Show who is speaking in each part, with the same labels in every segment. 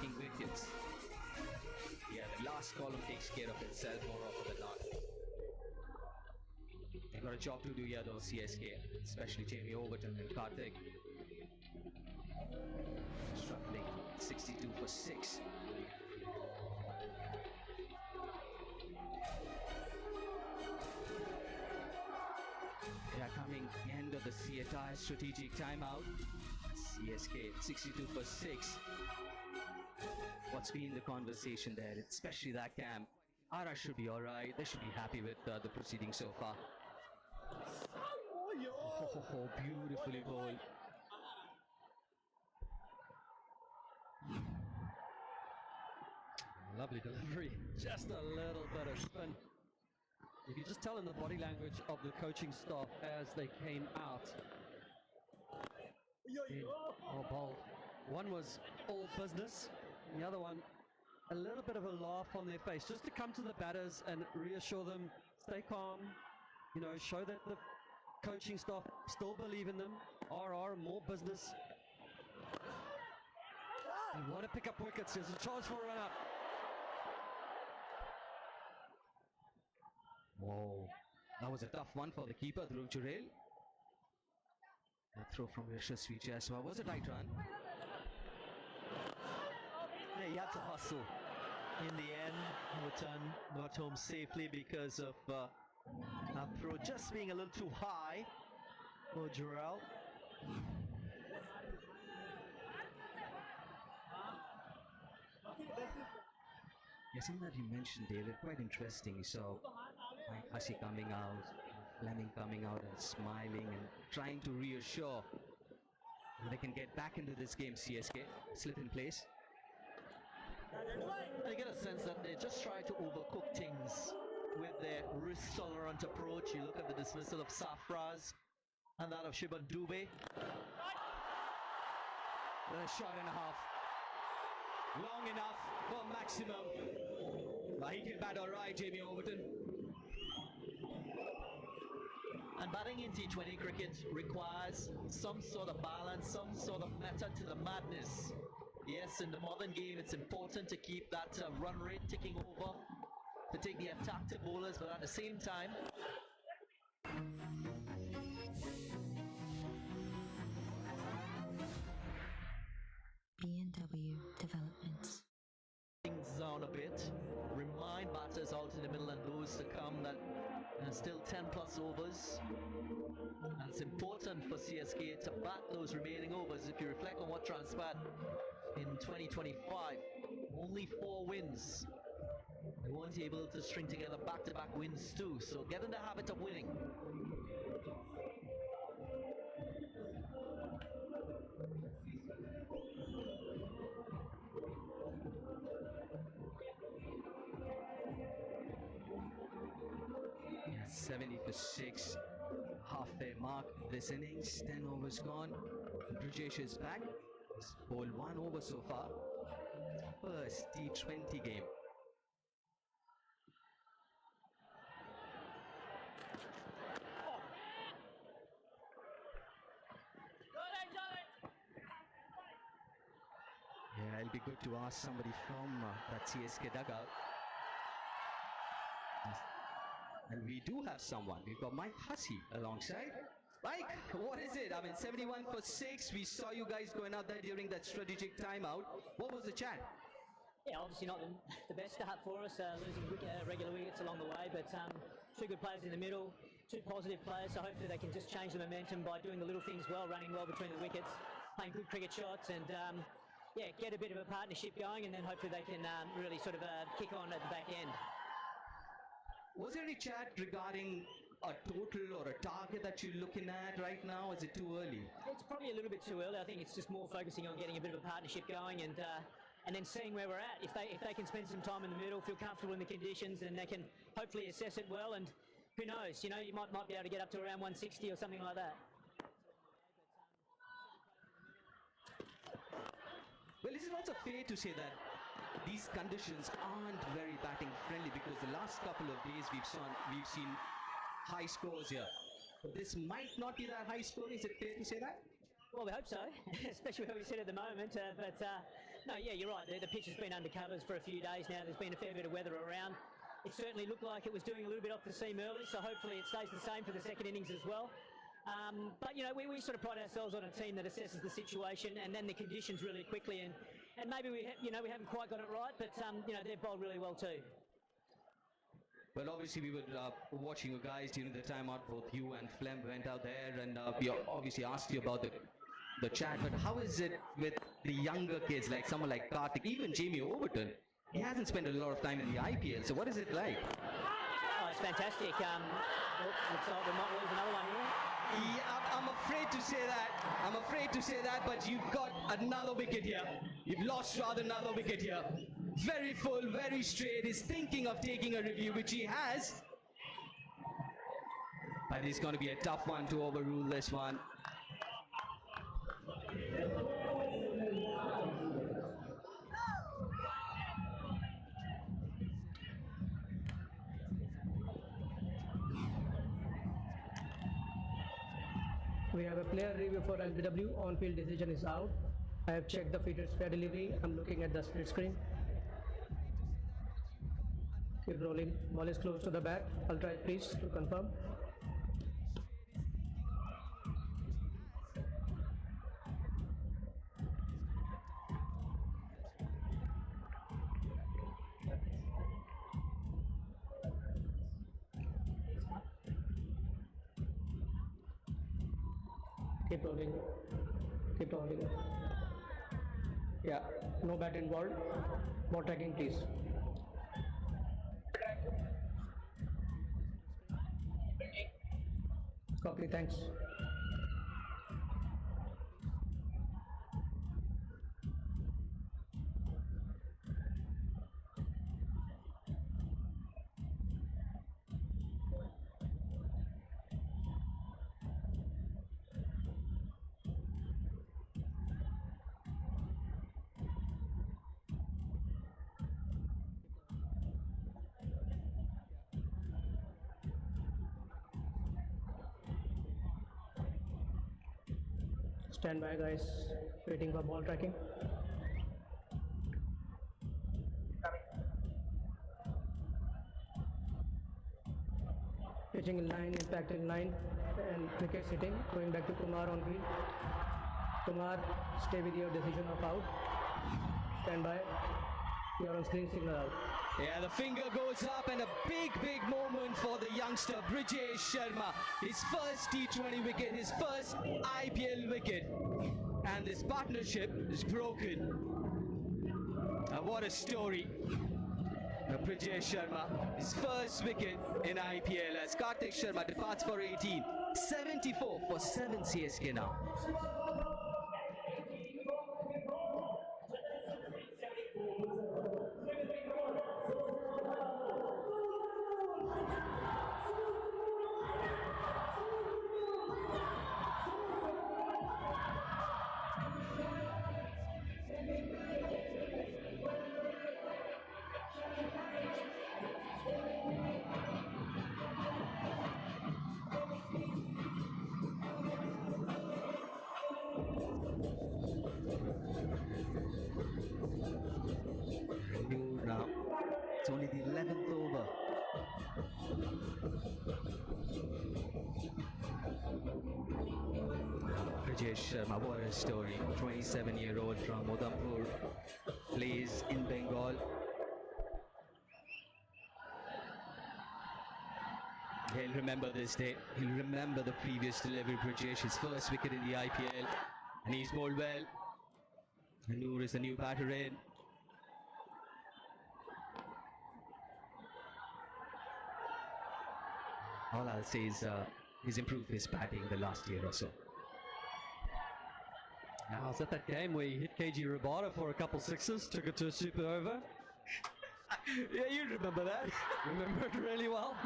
Speaker 1: taking wickets. Yeah, the last column takes care of itself more often than not. They've got a job to do here though, CSK, especially Jamie Overton and Karthik. Struggling, 62 for 6. They are coming end of the CATA strategic timeout. CSK 62 for 6. What's been the conversation there, especially that camp? Ara should be alright. They should be happy with the proceedings so far. Oh, beautifully bowled.
Speaker 2: Lovely delivery. Just a little bit of spin. You can just tell in the body language of the coaching staff as they came out. Oh, bowl. One was all business, and the other one a little bit of a laugh on their face, just to come to the batters and reassure them, stay calm, you know, show that the coaching staff still believe in them. RR, more business. They want to pick up wickets. There's a chance for a run up.
Speaker 1: Whoa, that was a tough one for the keeper, Dhruv Jurel. A throw from Yashasvi Jaiswal. Was it right run?
Speaker 3: Yeah, he had to hustle. In the end, Overton got home safely because of that throw just being a little too high for Jurel.
Speaker 1: Yeah, something that you mentioned, David, quite interesting. So, Mike Hussey coming out, Fleming coming out and smiling and trying to reassure that they can get back into this game, CSK. Slip in place.
Speaker 3: I get a sense that they just try to overcook things with their risk-tolerant approach. You look at the dismissal of Safraz and that of Shiban Dubey.
Speaker 1: A shot and a half. Long enough for maximum. But he can bat alright, Jamie Overton.
Speaker 3: And batting in T20 cricket requires some sort of balance, some sort of method to the madness. Yes, in the modern game, it's important to keep that run rate ticking over, to take the attack to bowlers, but at the same time,
Speaker 4: B&W Developments.
Speaker 3: things down a bit, remind batters out in the middle and those to come that still 10 plus overs. And it's important for CSK to bat those remaining overs. If you reflect on what transpired in 2025, only 4 wins. They weren't able to string together back-to-back wins too, so get in the habit of winning.
Speaker 1: Yeah, 70 for 6. Halfway mark this innings. 10 overs gone. Brijesh is back. He's bowled 1 over so far. First T20 game. Yeah, it'll be good to ask somebody from that CSK dugout. And we do have someone. We've got Mike Hussey alongside. Mike, what is it? I mean, 71 for 6. We saw you guys going out there during that strategic timeout. What was the chat?
Speaker 5: Yeah, obviously not the best start for us, losing regular wickets along the way, but 2 good players in the middle, 2 positive players, so hopefully they can just change the momentum by doing the little things well, running well between the wickets, playing good cricket shots, and yeah, get a bit of a partnership going, and then hopefully they can really sort of kick on at the back end.
Speaker 1: Was there any chat regarding a total or a target that you're looking at right now? Is it too early?
Speaker 5: It's probably a little bit too early. I think it's just more focusing on getting a bit of a partnership going and then seeing where we're at. If they can spend some time in the middle, feel comfortable in the conditions, then they can hopefully assess it well. And who knows? You know, you might be able to get up to around 160 or something like that.
Speaker 1: Well, is it also fair to say that these conditions aren't very batting friendly, because the last couple of days we've seen high scores here. But this might not be that high score. Is it fair to say that?
Speaker 5: Well, we hope so, especially where we sit at the moment. But No, yeah, you're right. The pitch has been under covers for a few days now. There's been a fair bit of weather around. It certainly looked like it was doing a little bit off the seam early, so hopefully it stays the same for the second innings as well. But, you know, we sort of pride ourselves on a team that assesses the situation and then the conditions really quickly. And maybe we haven't quite got it right, but, you know, they've bowled really well too.
Speaker 1: Well, obviously we were watching you guys during the timeout. Both you and Flem went out there, and we obviously asked you about the chat. But how is it with the younger kids, like someone like Karthik, even Jamie Overton? He hasn't spent a lot of time in the IPL, so what is it like?
Speaker 5: Oh, it's fantastic. Looks like we might lose another one here.
Speaker 1: Yeah, I'm afraid to say that. I'm afraid to say that, but you've got another wicket here. You've lost rather another wicket here. Very full, very straight. He's thinking of taking a review, which he has. But it's going to be a tough one to overrule this one.
Speaker 6: We have a player review for LBW. On-field decision is out. I have checked the fielder's fair delivery. I'm looking at the split screen. Keep rolling. Ball is close to the bat. I'll try please to confirm. Keep rolling. Keep rolling. Yeah, no bat involved. More tracking, please. Copy, thanks. Stand by, guys. Waiting for ball tracking. Pitching in line, impact in line, and wicket sitting. Going back to Kumar on field. Kumar, stay with your decision of out. Stand by. You're on screen, signal out.
Speaker 1: Yeah, the finger goes up, and a big moment for the youngster Brijesh Sharma. His first T20 wicket, his first IPL wicket. And this partnership is broken. And what a story. Brijesh Sharma, his first wicket in IPL as Karthik Sharma departs for 18. 74 for 7 CSK now. Now, it's only the 11th over. Brijesh Sharma, what a story. 27-year-old from Udhampur, plays in Bengal. He'll remember this day. He'll remember the previous delivery. Brijesh, his first wicket in the IPL, and he's bowled well. Noor is the new batter in. All I'll say is he's improved his batting the last year or so.
Speaker 2: I was at that game where he hit KG Rabada for a couple sixes, took it to a super over.
Speaker 1: Yeah, you remember that.
Speaker 2: Remember it really well.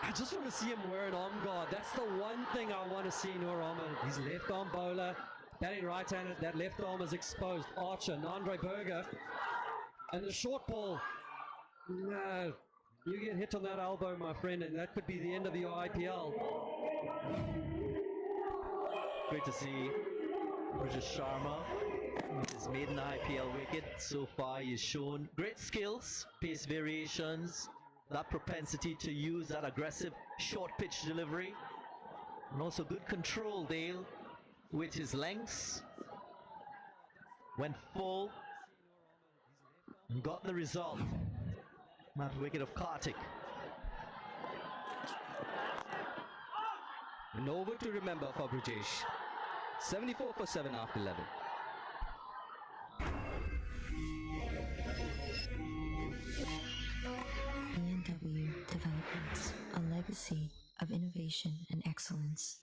Speaker 2: I just want to see him wear an arm guard. That's the one thing I want to see Noor Ahmed. He's left arm bowler, batting right-handed. That left arm is exposed. Archer, Andre Berger, and the short ball. No. You get hit on that elbow, my friend, and that could be the end of your IPL.
Speaker 3: Great to see Brijesh Sharma His maiden IPL wicket so far, he's shown great skills, pace variations, that propensity to use that aggressive short pitch delivery, and also good control, Dale, with his lengths. Went full and got the result. That wicket of Karthik.
Speaker 1: And over to remember for Brajesh. 74 for 7 after 11.
Speaker 4: B&W Developments, a legacy of innovation and excellence.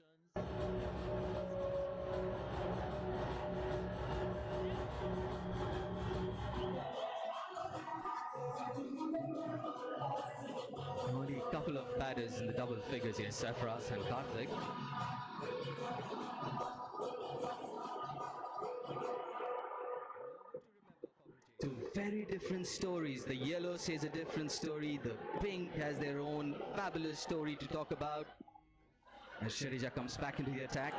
Speaker 1: Only a couple of batters in the double figures here, Sarfaraz and Karthik. Two very different stories. The yellow says a different story. The pink has their own fabulous story to talk about. As Sharija comes back into the attack.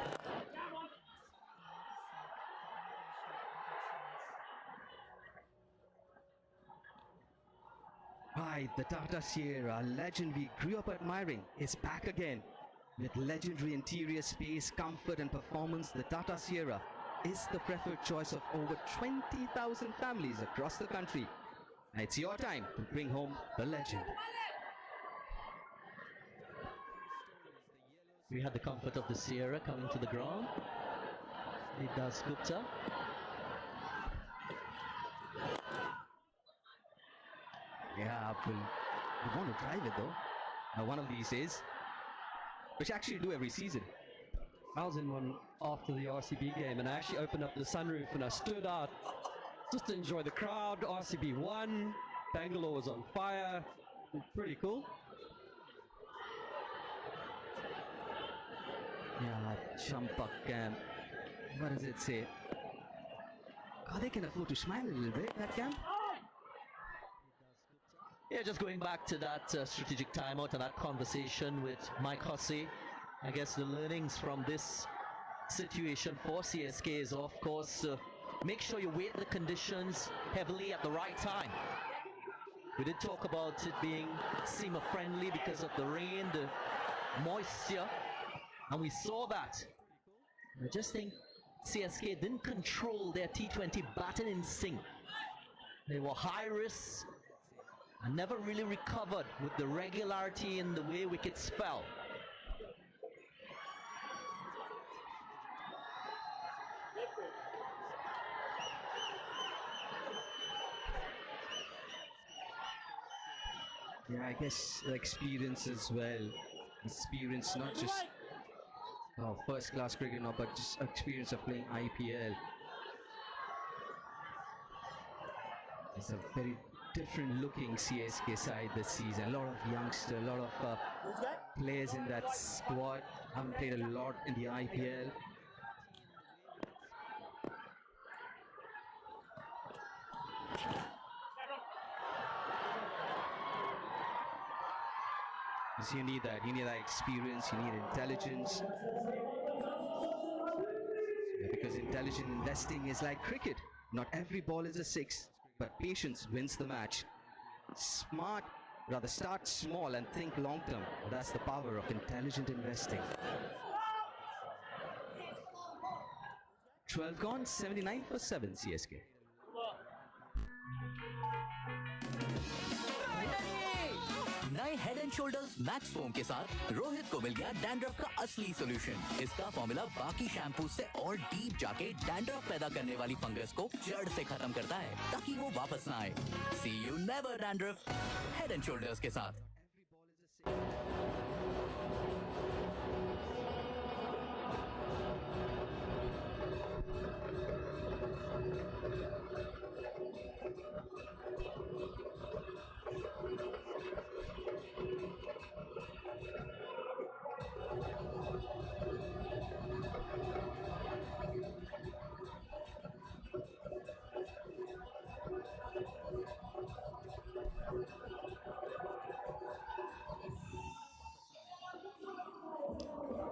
Speaker 1: Right, the Tata Sierra, legend we grew up admiring, is back again. With legendary interior space, comfort and performance, the Tata Sierra is the preferred choice of over 20,000 families across the country. And it's your time to bring home the legend.
Speaker 3: We had the comfort of the Sierra coming to the ground. It does Gupta.
Speaker 1: Yeah, we want to drive it though. One of these days, which I actually do every season.
Speaker 2: I was in one after the RCB game and I actually opened up the sunroof and I stood out just to enjoy the crowd. RCB won, Bangalore was on fire. Pretty cool.
Speaker 1: Yeah, Champak camp. What does it say? God, they can afford to smile a little bit, that camp.
Speaker 3: Yeah, just going back to that strategic timeout and that conversation with Mike Hussey. I guess the learnings from this situation for CSK is, of course, make sure you weight the conditions heavily at the right time. We did talk about it being seamer friendly because of the rain, the moisture, and we saw that. I just think CSK didn't control their T20 batting instinct. They were high risk and never really recovered with the regularity in the way wickets fell.
Speaker 1: Yeah, I guess the experience as well. Experience not just first class cricket now, but just experience of playing IPL. It's a very different looking CSK side this season. A lot of youngsters, a lot of players in that squad. Haven't played a lot in the IPL. So you need that experience, you need intelligence. Because intelligent investing is like cricket. Not every ball is a six, but patience wins the match. Start small and think long term. That's the power of intelligent investing. 12 gone, 79 for 7 CSK.
Speaker 7: नए head and shoulders max foam के साथ रोहित को मिल गया dandruff का असली solution. इसका formula बाकी shampoo से और डीप जाके डैंड्रफ पैदा करने वाली फंगस को जड़ से खत्म करता है ताकि वो वापस ना आए। See you never dandruff Head and Shoulders के साथ।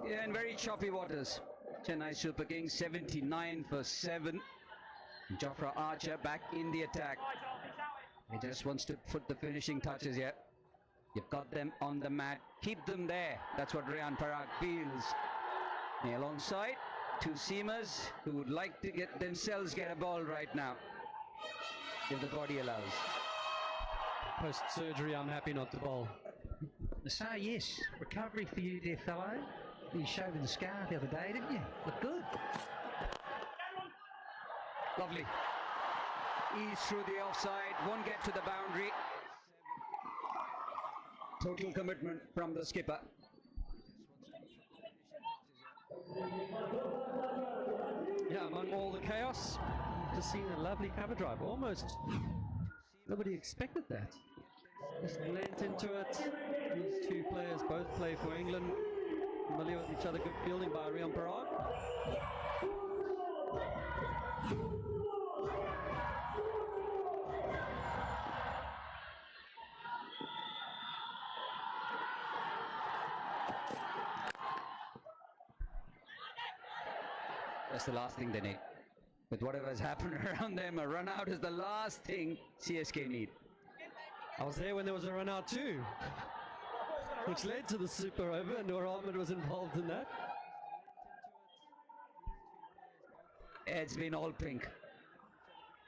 Speaker 8: Yeah, in very choppy waters. Chennai Super Kings 79 for 7.
Speaker 1: Jofra Archer back in the attack. He just wants to put the finishing touches here. You've got them on the mat. Keep them there. That's what Rian Parag feels. And alongside, two seamers who would like to get a ball right now, if the body allows.
Speaker 2: Post-surgery, I'm happy not to bowl.
Speaker 8: So yes, recovery for you there, fellow. You showed in the scar the other day, didn't you? Look good.
Speaker 1: Lovely. Ease through the offside, won't get to the boundary. Total commitment from the skipper.
Speaker 2: Yeah, among all the chaos, just seen a lovely cover drive. Almost nobody expected that. Just leant into it. These two players both play for England. Familiar with each other. Good fielding by Rian Parag.
Speaker 1: That's the last thing they need. With whatever has happened around them, a run out is the last thing CSK need.
Speaker 2: I was there when there was a run out too, which led to the super over, and Noor Ahmed was involved in that.
Speaker 1: It's been all pink.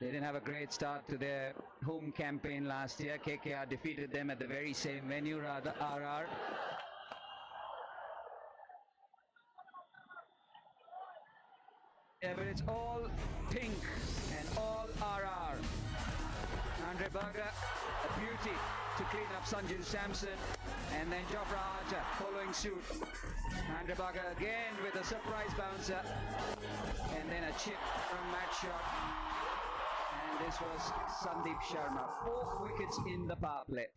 Speaker 1: They didn't have a great start to their home campaign last year. KKR defeated them at the very same venue, rather, RR. Yeah, but it's all pink and all RR. Andre Berger, a beauty to clean up Sanju Samson, and then Jofra Archer following suit. Andre Berger again with a surprise bouncer, and then a chip from Matt Shot. And this was Sandeep Sharma. 4 wickets in the power play.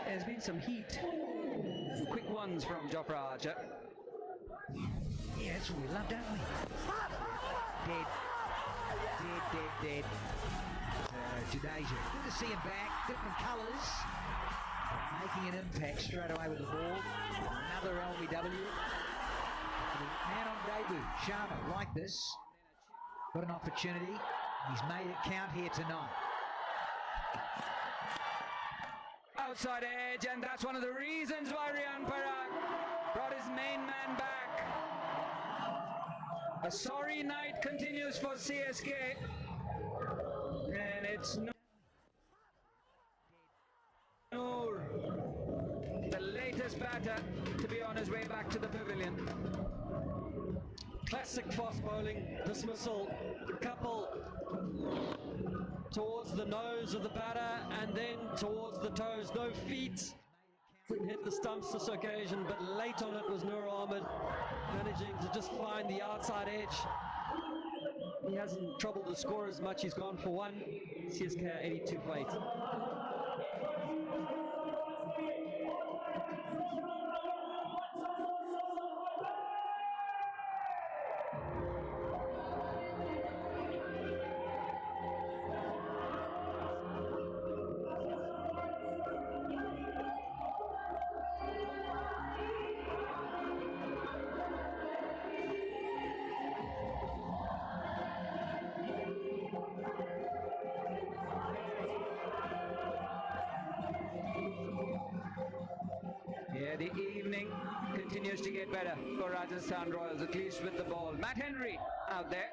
Speaker 1: There's been some heat. Some quick ones from Jofra Archer.
Speaker 8: Yeah, that's what we love, don't we? Dead. Jadeja. Good to see him back. Different colours. Making an impact straight away with the ball. Another LBW. Man on debut. Sharma, like this. Got an opportunity. He's made it count here tonight.
Speaker 1: Outside edge, and that's one of the reasons why Rian Parag brought his main man back. A sorry night continues for CSK, and it's Noor, the latest batter to be on his way back to the pavilion.
Speaker 2: Classic fast bowling dismissal, a couple towards the nose of the batter and then towards the toes. No feet. Couldn't hit the stumps this occasion, but late on it was Noor Ahmed managing to just find the outside edge. He hasn't troubled the score as much. He's gone for one. CSK 82 for 8.
Speaker 1: Yeah, the evening continues to get better for Rajasthan Royals, at least with the ball. Matt Henry out there.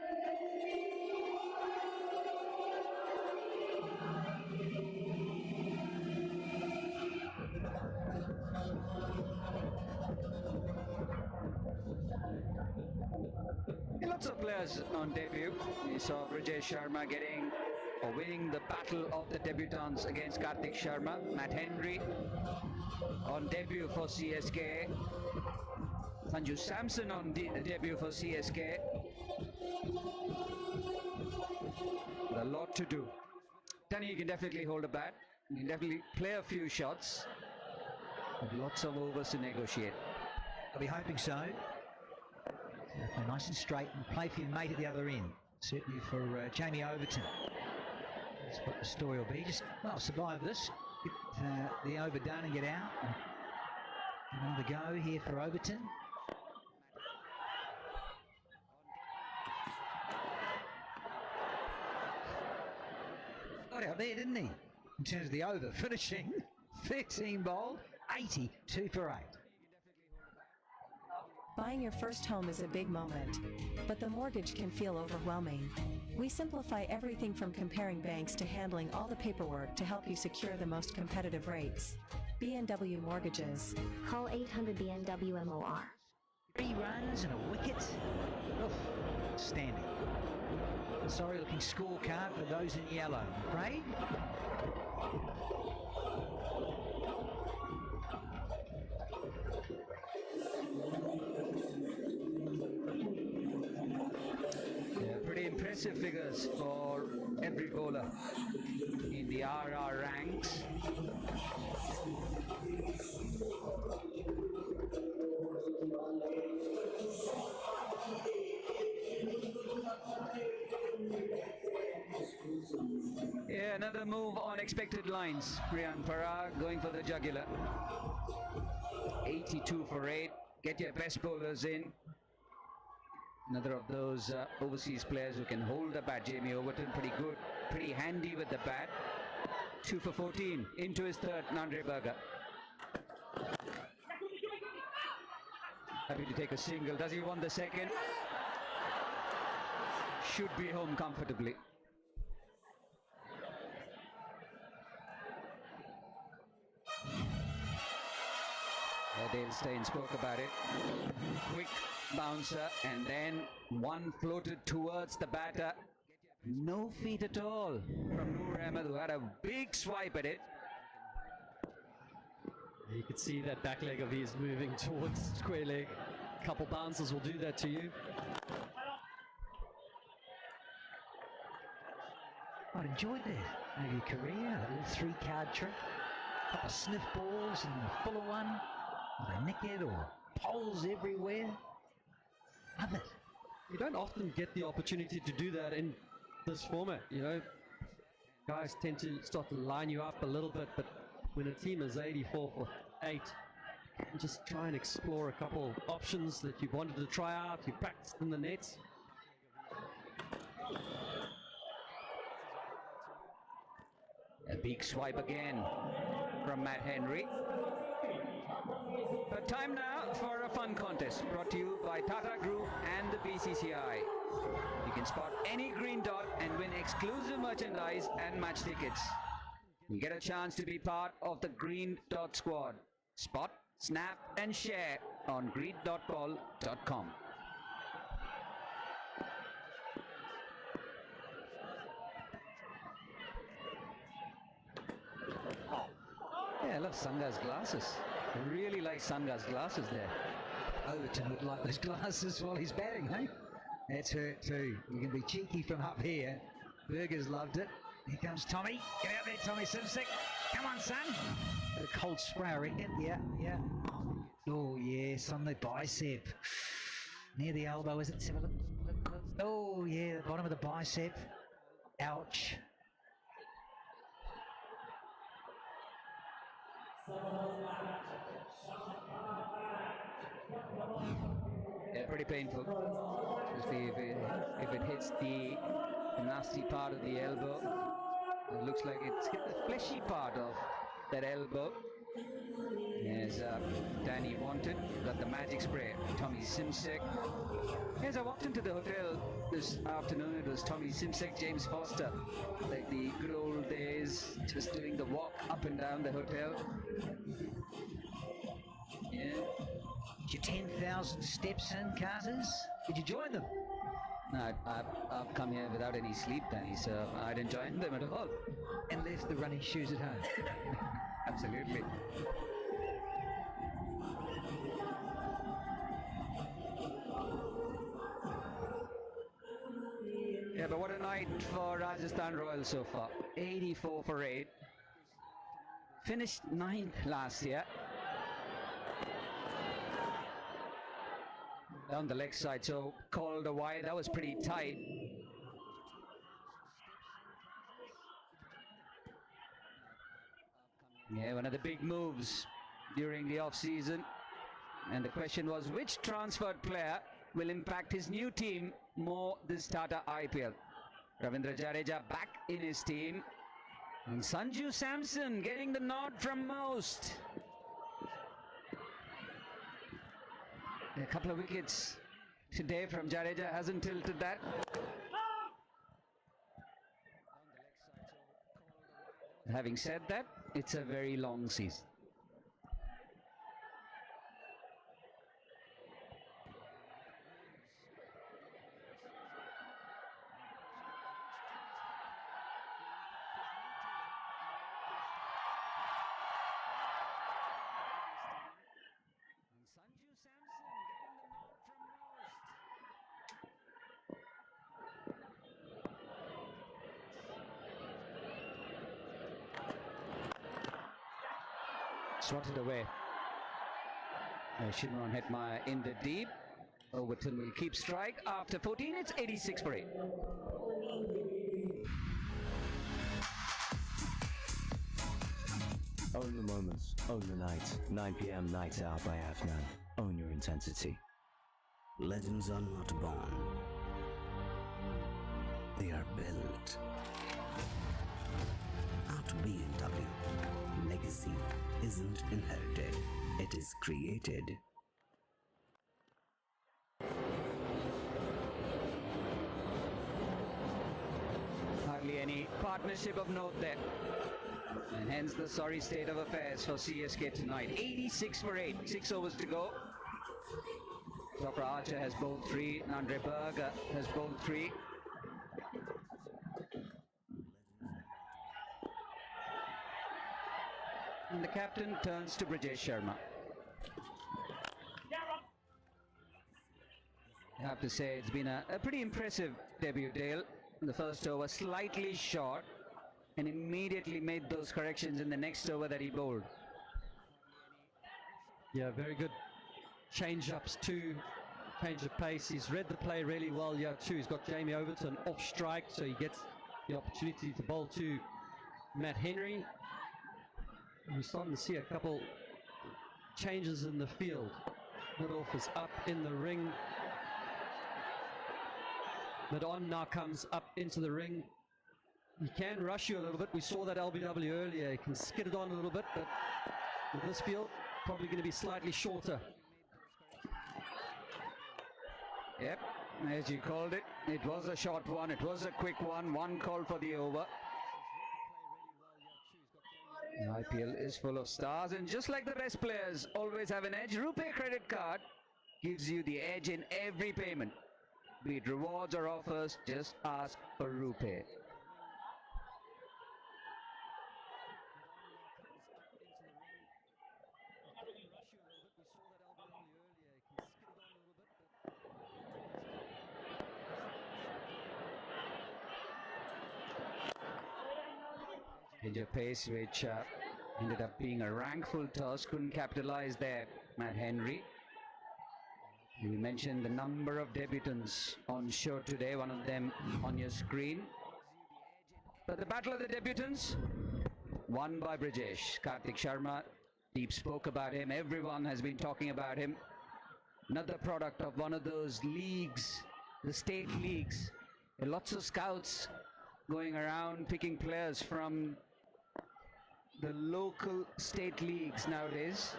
Speaker 1: Lots of players on debut. We saw Rajesh Sharma winning the battle of the debutants against Karthik Sharma. Matt Henry on debut for CSK. Sanju Samson on debut for CSK. A lot to do. Danny, you can definitely hold a bat. You can definitely play a few shots. But lots of overs to negotiate.
Speaker 8: I'll be hoping so. Play nice and straight and play for your mate at the other end. Certainly for Jamie Overton. That's what the story will be. Just, well, survive this. Get the over done and get out. Another go here for Overton. out there, didn't he? In terms of the over finishing, 13 bowled, 82 for 8.
Speaker 9: Buying your first home is a big moment, but the mortgage can feel overwhelming. We simplify everything from comparing banks to handling all the paperwork to help you secure the most competitive rates. B&W Mortgages.
Speaker 10: Call 800 B&W MOR.
Speaker 8: 3 runs and a wicket. Oof, standing. Sorry looking scorecard for those in yellow, I'm afraid.
Speaker 1: Pretty impressive figures for every bowler in the RR ranks. Yeah, another move on expected lines. Barsapara going for the jugular. 82 for 8. Get your best bowlers in. Another of those overseas players who can hold the bat. Jamie Overton, pretty good, pretty handy with the bat. 2 for 14. Into his third, Nandre Berger. Happy to take a single. Does he want the second? Should be home comfortably. Dale Steyn spoke about it. Quick bouncer, and then one floated towards the batter. No feet at all from Noor Ahmed, who had a big swipe at it.
Speaker 2: You could see that back leg of his moving towards square leg. A couple bounces will do that to you.
Speaker 8: I'd enjoyed that over your career, a little 3-card trick. A couple of sniff balls and a fuller one. A nicket or poles everywhere. Love it.
Speaker 2: You don't often get the opportunity to do that in this format, you know. Guys tend to start to line you up a little bit, but when a team is 84 for 8, you just try and explore a couple options that you wanted to try out, you practiced in the nets.
Speaker 1: A big swipe again from Matt Henry. But time now for a fun contest brought to you by Tata Group and the BCCI. You can spot any green dot and win exclusive merchandise and match tickets. You get a chance to be part of the Green Dot Squad. Spot, snap and share on greendotball.com. Yeah, I love Sanga's glasses. I really like Sanga's glasses there.
Speaker 8: Overton would like those glasses while he's batting, hey? That's hurt too. You can be cheeky from up here. Berger's loved it. Here comes Tommy. Get out there, Tommy Simsick. Come on, son. A cold spray, I reckon. Yeah, yeah. Oh, yes, on the bicep. Near the elbow, is it? Let's have a look. Oh, yeah, the bottom of the bicep. Ouch.
Speaker 1: Yeah, pretty painful. Especially if it hits the nasty part of the elbow. It looks like it's hit the fleshy part of that elbow. As Danny wanted, got the magic spray. Tommy Simsek. As I walked into the hotel this afternoon, it was Tommy Simsek, James Foster, like the good old days, just doing the walk up and down the hotel. Yeah.
Speaker 8: Your 10,000 steps in, Carters? Did you join them?
Speaker 1: No, I've come here without any sleep, Danny, so I didn't join them at all.
Speaker 8: And left the running shoes at home?
Speaker 1: Absolutely. Yeah, but what a night for Rajasthan Royals so far. 84 for 8. Finished 9th last year. Down the leg side, so called a wide. That was pretty tight. Yeah, one of the big moves during the off-season. And the question was, which transferred player will impact his new team more this Tata IPL? Ravindra Jadeja back in his team.
Speaker 11: And Sanju Samson getting the nod from most. A couple of wickets today from Jadeja, hasn't tilted that. Having said that, it's a very long season. Swatted away. Shimron Hetmeyer in the deep. Overton will keep strike. After 14, it's 86 for 8.
Speaker 12: Own the moments, own the night. 9 p.m. Night Out by Afnan. Own your intensity.
Speaker 13: Legends are not born. They are built. At BMW, legacy isn't inherited, it is created.
Speaker 11: Hardly any partnership of note there. And hence the sorry state of affairs for CSK tonight. 86 for 8, 6 overs to go. Dr. Archer has bowled 3, Andre Berger has bowled 3. And the captain turns to Brajesh Sharma. I have to say it's been a pretty impressive debut, Dale. The first over slightly short and immediately made those corrections in the next over that he bowled.
Speaker 2: Yeah, very good change-ups too, change of pace. He's read the play really well here too. He's got Jamie Overton off strike, so he gets the opportunity to bowl to Matt Henry. We're starting to see a couple changes in the field. Midoff is up in the ring. Mid-on now comes up into the ring. He can rush you a little bit. We saw that LBW earlier. He can skid it on a little bit, but with this field, probably going to be slightly shorter.
Speaker 11: Yep, as you called it, it was a short one. It was a quick one call for the over. The IPL is full of stars, and just like the best players always have an edge, RuPay credit card gives you the edge in every payment. Be it rewards or offers, just ask for RuPay. Change of pace, which ended up being a rankful toss, couldn't capitalize there, Matt Henry. We mentioned the number of debutants on show today, one of them on your screen. But the battle of the debutants, won by Brajesh. Karthik Sharma, Deep spoke about him, everyone has been talking about him. Another product of one of those leagues, the state leagues. There are lots of scouts going around picking players from the local state leagues nowadays.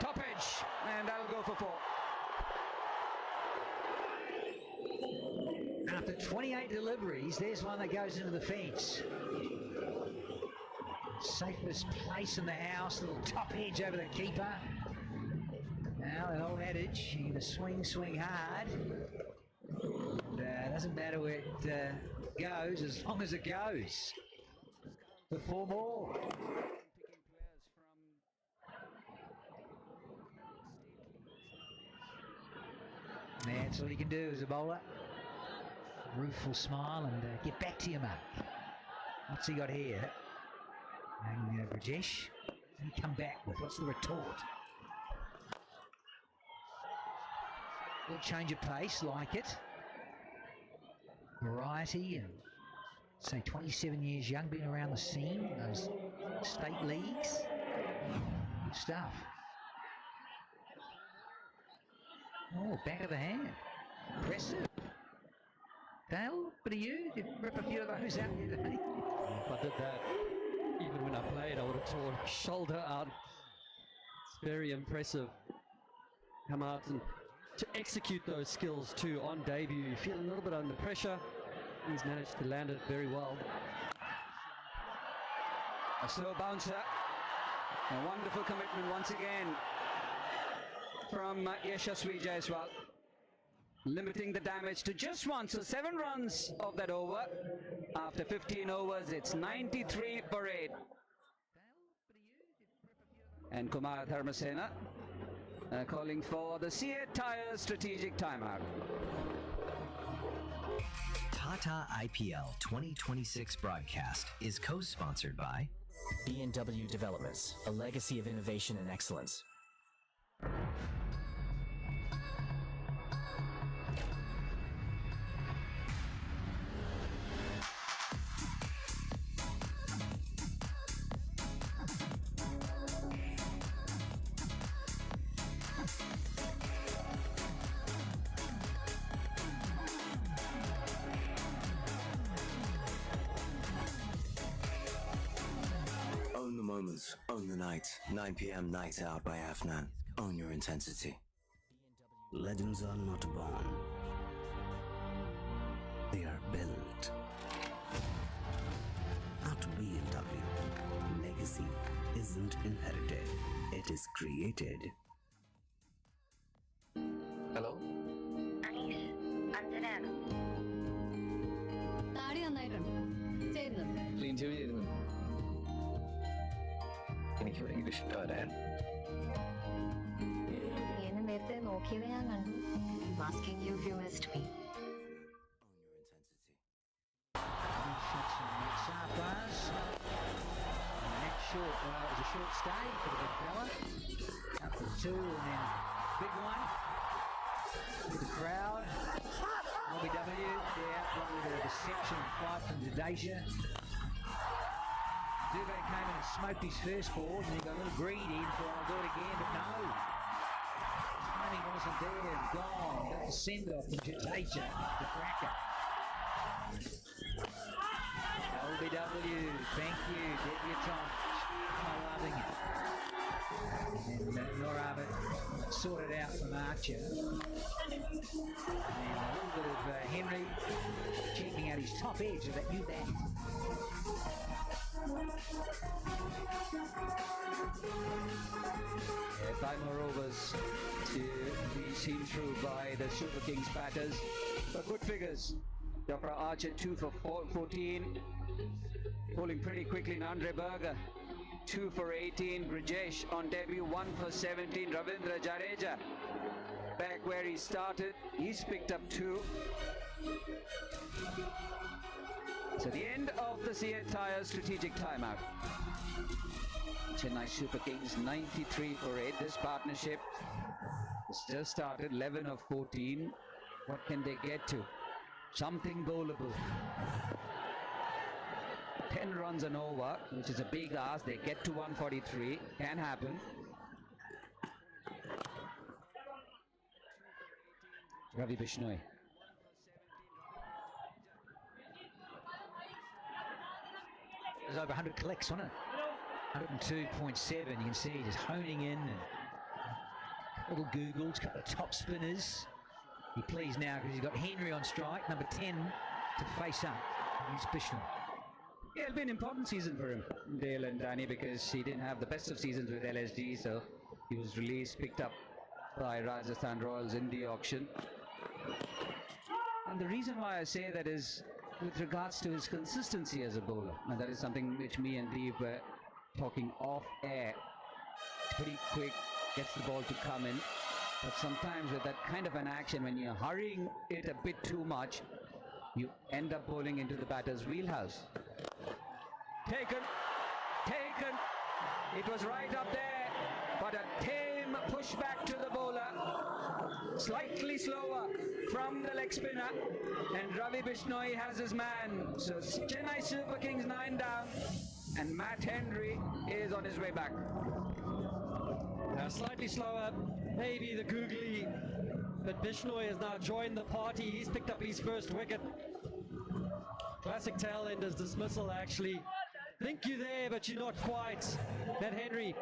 Speaker 11: Top edge, and that'll go for 4.
Speaker 8: After 28 deliveries, there's one that goes into the fence. Safest place in the house, little top edge over the keeper. Now that old adage, you're going to swing hard. And, doesn't matter where it goes, as long as it goes. For 4 more. That's all you can do as a bowler. Rueful smile and get back to you, mate. What's he got here? And Brajesh, and he come back with, what's the retort? Little change of pace, like it. Variety, and say 27 years young, been around the scene, those state leagues. Good stuff. Oh, back of the hand. Impressive. Dale, bit of you? Did you rip a few of those out the other day?
Speaker 2: If I did that, even when I played, I would have torn a shoulder out. It's very impressive. Come out and to execute those skills too on debut. You feel a little bit under pressure. He's managed to land it very well.
Speaker 11: A slow bouncer. A wonderful commitment once again from Yashasvi Jaiswal. Limiting the damage to just one, so 7 runs of that over. After 15 overs, it's 93 for 8. And Kumar Dharmasena calling for the CA Tyres strategic timeout.
Speaker 14: TATA IPL 2026 broadcast is co-sponsored by
Speaker 15: B&W Developments, a legacy of innovation and excellence.
Speaker 12: Own the moments, own the night. 9 p.m. Night Out by Afnan. Own your intensity.
Speaker 13: Legends are not born. They are built. At B&W, legacy isn't inherited. It is created.
Speaker 12: Hello?
Speaker 16: Anish, Anjanana. താടി നന്നായിട്ടുണ്ട് ചെയ്യുന്നുണ്ട്
Speaker 12: clean ചെയ്യുന്നു എനിക്ക് ഭയങ്കര ഇഷ്ടമാണ്
Speaker 16: എന്നെ നേരത്തെ നോക്കിയത് ഞാൻ കണ്ടു asking you if you missed me.
Speaker 8: Shots from Saffars. Next short, it was a short stay for the big fella. Up for 2 and then big one. With the crowd. LBW, yeah, got a bit of a deception fight from Jadesha. Dubé came in and smoked his first ball and he got a little greedy and thought I'll do it again, but no. Timing wasn't there and gone. Got the send off from Jadesha, the cracker. LBW, thank you, debutante. I'm loving it. And Noravid sorted out from Archer. And a little bit of Henry checking out his top edge of that new bat.
Speaker 11: 5 more overs to be seen through by the Super Kings batters. But good figures. Jofra Archer 2 for 14. Bowling pretty quickly. Andre Berger 2 for 18. Brijesh on debut 1 for 17. Ravindra Jadeja back where he started. He's picked up 2. So the end of the CA Tyres strategic timeout. Chennai Super Kings 93 for 8. This partnership has just started, 11 of 14. What can they get to? Something bowlable. 10 runs and over, which is a big ask. They get to 143. Can happen. Ravi Bishnoi.
Speaker 8: There's over 100 collects on it. 102.7. You can see just honing in. And little Googles, couple of top spinners. Be pleased now because he's got Henry on strike, number 10, to face up. He's Bishnoi.
Speaker 11: Yeah, it'll be an important season for him, Dale and Danny, because he didn't have the best of seasons with LSG, so he was released, picked up by Rajasthan Royals in the auction. And the reason why I say that is with regards to his consistency as a bowler, and that is something which me and Deep were talking off air. Pretty quick, gets the ball to come in, but sometimes with that kind of an action, when you're hurrying it a bit too much, you end up bowling into the batter's wheelhouse. Taken. It was right up there, but a tame push back to the bowler. Slightly slower from the leg spinner, and Ravi Bishnoi has his man. So Chennai Super Kings 9 down, and Matt Henry is on his way back.
Speaker 2: Slightly slower, maybe the googly, but Bishnoi has now joined the party. He's picked up his first wicket. Classic tail-ender's dismissal, actually. Think you're there, but you're not quite. Matt Henry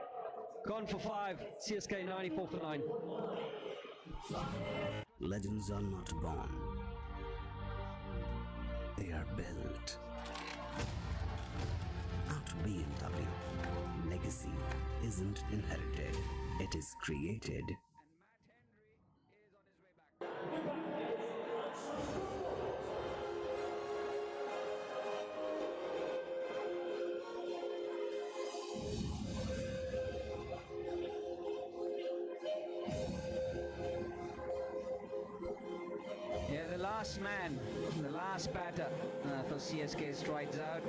Speaker 2: gone for 5. CSK 94 for 9.
Speaker 13: Legends are not born. They are built. At BMW, legacy isn't inherited. It is created.
Speaker 11: Yeah, the last man, the last batter for CSK strides out.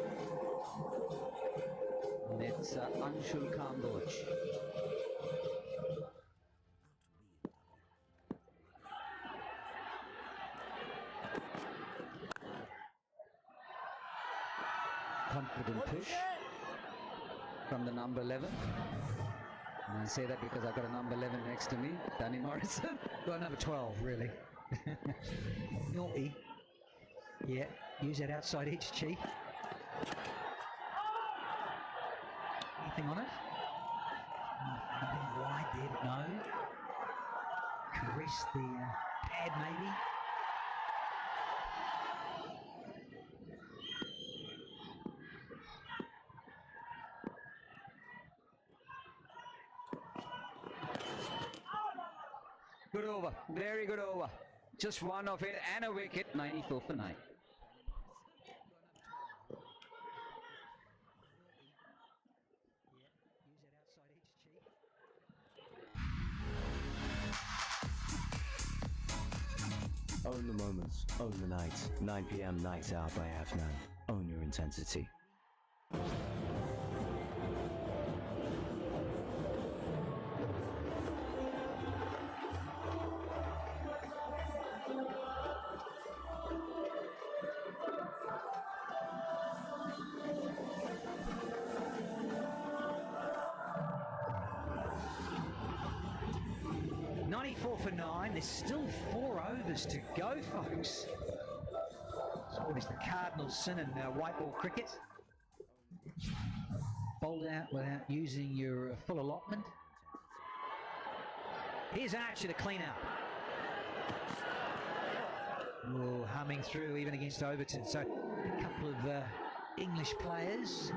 Speaker 11: And it's Anshul Kamboj. Confident push from the number 11. And I say that because I've got a number 11 next to me, Danny Morrison.
Speaker 8: Got number 12, really. Naughty. Yeah, use that outside edge, Chief. Anything on it? Nothing wide there, but no. Caress the pad, maybe.
Speaker 11: Good over, very good over. Just one of it and a wicket, 94 for 9.
Speaker 12: Own the moments, own the night. 9 p.m. Nights Out by Afnan. Own your intensity.
Speaker 8: For 9, there's still 4 overs to go, folks. It's always the cardinal sin in white ball cricket. Bowled out without using your full allotment. Here's Archer to clean up. Oh, humming through even against Overton. So a couple of English players.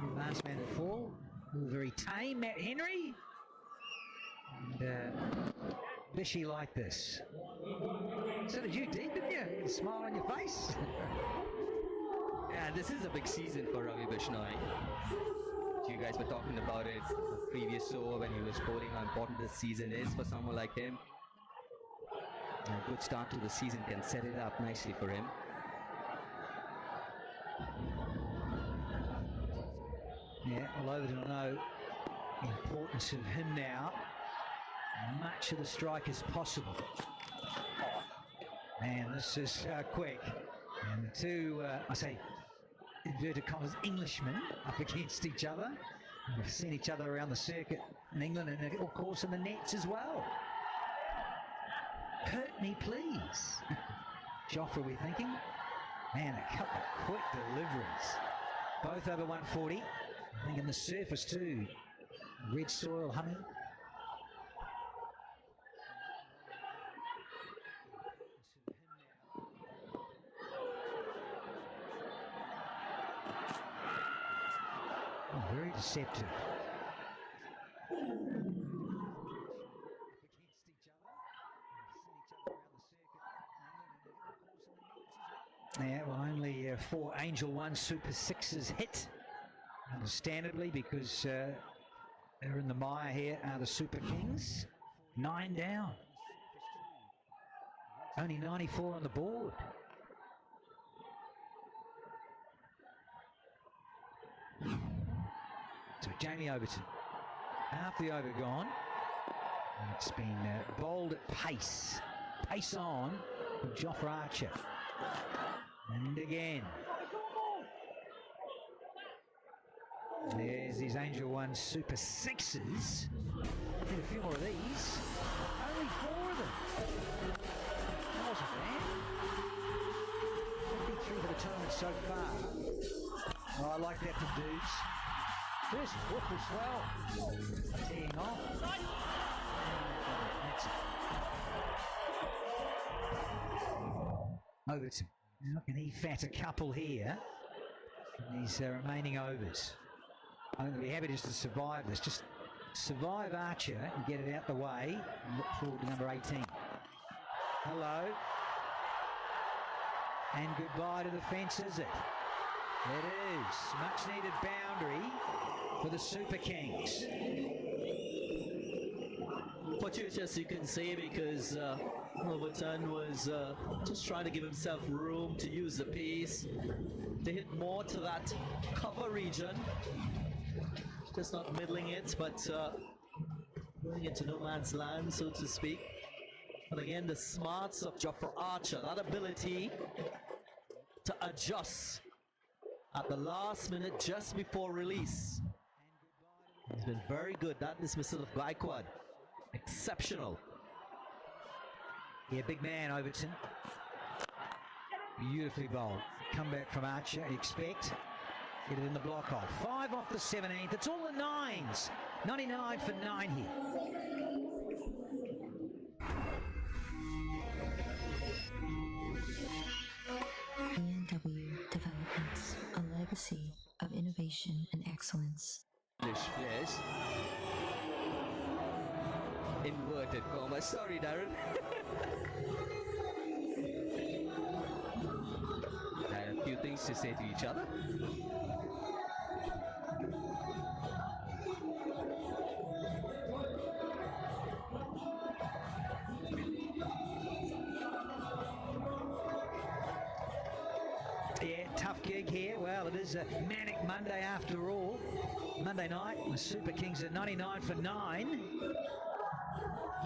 Speaker 8: The last man to fall. All very tame. Matt Henry. Bishy like this. So did you, Deep, didn't you? A smile on your face.
Speaker 1: Yeah, this is a big season for Ravi Bishnoi. You guys were talking about it the previous show when he was quoting how important this season is for someone like him. A good start to the season can set it up nicely for him.
Speaker 8: Yeah, well, Overton will know the importance of him now. Much of the strike as possible. Man, this is quick. And the two, I say, inverted commas, Englishmen up against each other. We've seen each other around the circuit in England and, of course, in the nets as well. Hurt me, please. Joffre, we're thinking. Man, a couple of quick deliveries. Both over 140. I think in the surface, too. Red soil humming. Very deceptive. Yeah, well, only 4 Angel 1 Super 6s hit, understandably, because they're in the mire here are the Super Kings. 9 down. Only 94 on the board. So Jamie Overton, half the over gone. And it's been bowled at pace. Pace on from Joffre Archer. And again. There's these Angel 1 Super 6s. Did a few more of these. Only 4 of them. That wasn't bad. tournament so far. Oh, I like that from Dudes. First whoop as well. Teeing off. Overton. How can he fat a couple here in these remaining overs? I'm going to be happy just to survive this. Just survive Archer and get it out the way and look forward to number 18. Hello. And goodbye to the fence, is it? It is. Much needed boundary for the Super Kings.
Speaker 3: Fortuitous, you can say, because Overton was just trying to give himself room to use the pace to hit more to that cover region. Just not middling it, but going into no man's land, so to speak. And again, the smarts of Jofra Archer, that ability to adjust at the last minute just before release. It's been very good. That dismissal of Gaikwad, exceptional.
Speaker 8: Yeah, big man, Overton. Beautifully bowled. Come back from Archer, you expect. Get it in the block hole. 5 off the 17th. It's all the 9s. 99 for 9 here.
Speaker 4: B&W Developments, a legacy of innovation and excellence.
Speaker 1: English players. Inverted comma. Sorry, Darren. I have a few things to say to each other.
Speaker 8: Yeah, tough gig here. Well, it is a manic Monday after all. Monday night, the Super Kings at 99 for 9.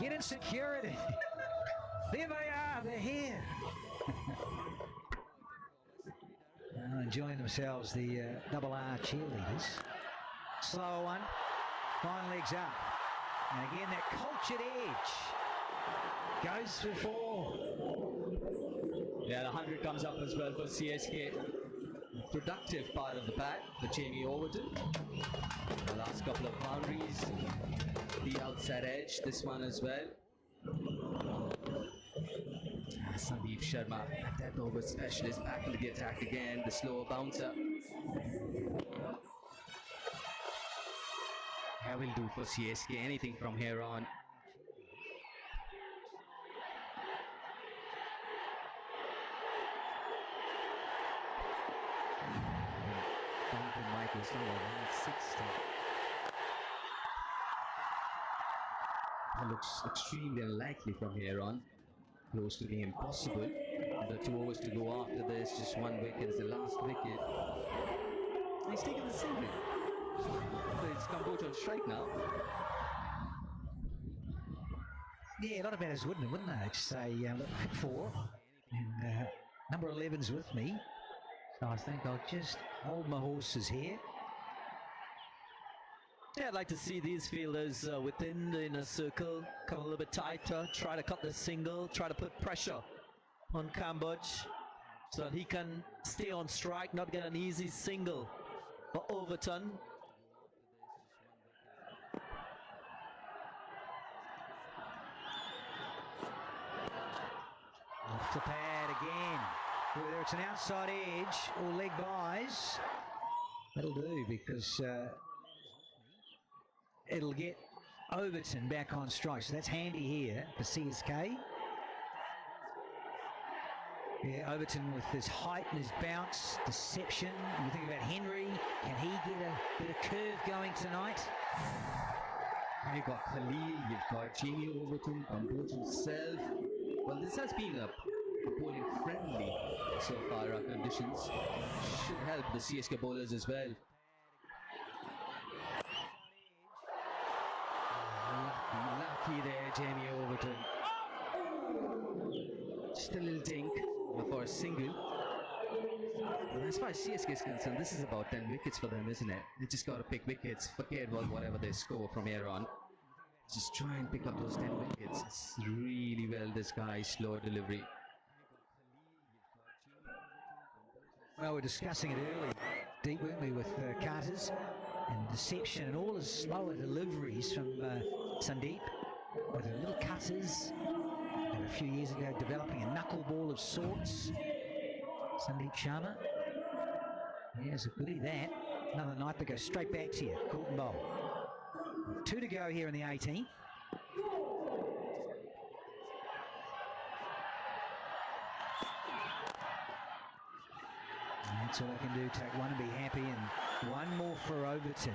Speaker 8: Get in security. There they are. They're here. Enjoying themselves, the double R cheerleaders. Slower one. Fine legs up. And again, that cultured edge. Goes for 4.
Speaker 1: Yeah, the 100 comes up as well for CSK. Productive part of the bat for Jamie Overton. The last couple of boundaries. The outside edge, this one as well. Sandeep Sharma, death over specialist, back into the attack again. The slower bouncer. I will do for CSK anything from here on. Michael's lower, 160. That looks extremely unlikely from here on. Close to being impossible. The 2 overs to go after this, just 1 wicket is the last wicket. He's taking the single. So it's Cambodia on strike now.
Speaker 8: Yeah, a lot of batters wouldn't they? Just say, look, pick 4. And number 11's with me. So I think I'll just hold my horses here.
Speaker 3: Yeah, I'd like to see these fielders within the inner circle come a little bit tighter, try to cut the single, try to put pressure on Cambodge so that he can stay on strike, not get an easy single for Overton.
Speaker 8: Off the pad again. Whether it's an outside edge or leg buys, that'll do because it'll get Overton back on strike. So that's handy here for CSK. Yeah, Overton with his height and his bounce, deception. You think about Henry, can he get a bit of curve going tonight?
Speaker 1: You've got Khalil, you've got Jamie Overton, Cambodia himself. Well, this has been a bowling friendly so far. Our conditions should help the CSK bowlers as well. Lucky there, Jamie Overton. Just a little dink for a single. But as far as CSK is concerned, this is about 10 wickets for them, isn't it? They just got to pick wickets, forget about whatever they score from here on. Just try and pick up those 10 wickets. It's really well disguised, slower delivery.
Speaker 8: Well, we're discussing it early, Deep, weren't we, with Carter's and deception and all his slower deliveries from Sandeep, with the little cutters, and a few years ago developing a knuckleball of sorts. Sandeep Sharma. Here's a goodie that. Another night that goes straight back to you. Coulton Bowl. 2 to go here in the 18th. That's all I can do, take one and be happy, and one more for Overton.